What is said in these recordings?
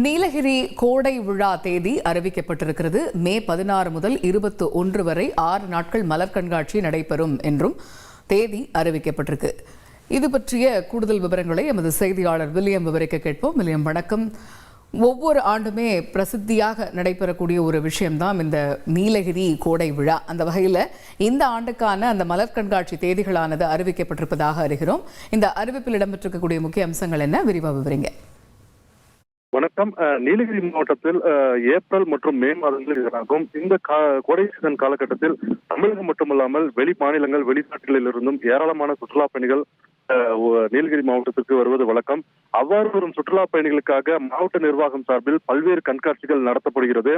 நீலகிரி கோடை விழா தேதி அறிவிக்கப்பட்டிருக்கிறது. மே 16 முதல் 21 வரை 6 நாட்கள் மலர் கண்காட்சி நடைபெறும் என்றும் தேதி அறிவிக்கப்பட்டிருக்கு. இது பற்றிய கூடுதல் விவரங்களை எமது செய்தியாளர் வில்லியம் விவரிக்க கேட்போம். வில்லியம், வணக்கம். ஒவ்வொரு ஆண்டுமே பிரசித்தியாக நடைபெறக்கூடிய ஒரு விஷயம்தான் இந்த நீலகிரி கோடை விழா. அந்த வகையில் இந்த ஆண்டுக்கான அந்த மலர் கண்காட்சி தேதிகளானது அறிவிக்கப்பட்டிருப்பதாக அறிகிறோம். இந்த அறிவிப்பில் இடம்பெற்றிருக்கக்கூடிய முக்கிய அம்சங்கள் என்ன, விரிவாக விவரிங்க. வணக்கம். நீலகிரி மாவட்டத்தில் ஏப்ரல் மற்றும் மே மாதங்களில் எதிராகும் இந்த கோடை சீசன் காலகட்டத்தில் தமிழகம் மட்டுமல்லாமல் வெளி மாநிலங்கள் வெளிநாடுகளில் இருந்தும் ஏராளமான சுற்றுலா பயணிகள் நீலகிரி மாவட்டத்திற்கு வருவது வழக்கம். அவ்வாறு வரும் சுற்றுலா பயணிகளுக்காக மாவட்ட நிர்வாகம் சார்பில் பல்வேறு கண்காட்சிகள் நடத்தப்படுகிறது.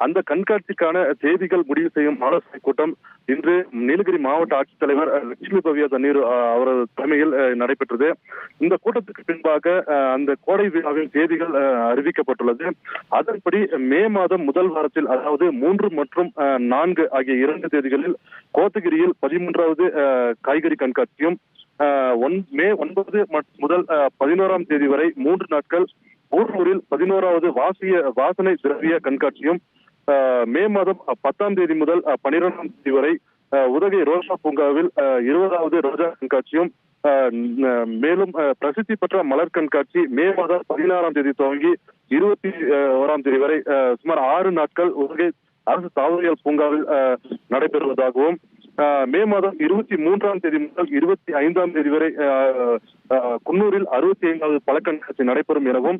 அந்த கண்காட்சிக்கான தேதிகள் முடிவு செய்யும் ஆலோசனை கூட்டம் இன்று நீலகிரி மாவட்ட ஆட்சித்தலைவர் லட்சுமி பவ்யா தண்ணீர் அவரது தலைமையில் நடைபெற்றது. இந்த கூட்டத்துக்கு பின்பாக அந்த கோடை விழாவின் தேதிகள் அறிவிக்கப்பட்டுள்ளது. அதன்படி மே மாதம் முதல் வாரத்தில், அதாவது 3 மற்றும் 4 ஆகிய 2 தேதிகளில் கோத்தகிரியில் 13வது காய்கறி கண்காட்சியும், மே 9 முதல் 11ஆம் தேதி வரை 3 நாட்கள் ஊர்லூரில் 11வது வாசனை திரவிய கண்காட்சியும், மே மாதம் 10ஆம் தேதி முதல் 12ஆம் தேதி வரை உதகை ரோஜா பூங்காவில் 20வது ரோஜா கண்காட்சியும், மேலும் பிரசித்தி பெற்ற மலர் கண்காட்சி மே மாதம் 16ஆம் தேதி துவங்கி 21ஆம் தேதி வரை சுமார் 6 நாட்கள் உதகை அரசு தாவரியல் பூங்காவில் நடைபெறுவதாகவும், மே மாதம் 23ஆம் தேதி முதல் 25ஆம் தேதி வரை குன்னூரில் 65வது பழ கண்காட்சி நடைபெறும் எனவும்,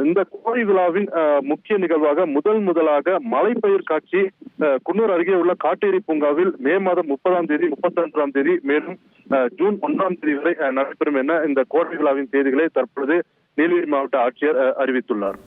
இந்த கோடை விழாவின் முக்கிய நிகழ்வாக முதலாக மலைப்பயிர் காட்சி குன்னூர் அருகே உள்ள காட்டேரி பூங்காவில் மே மாதம் 30ஆம் தேதி 31ஆம் தேதி மேலும் ஜூன் 1ஆம் தேதி வரை நடைபெறும் என இந்த கோடை விழாவின் தேதிகளை தற்பொழுது நீலகிரி மாவட்ட ஆட்சியர் அறிவித்துள்ளார்.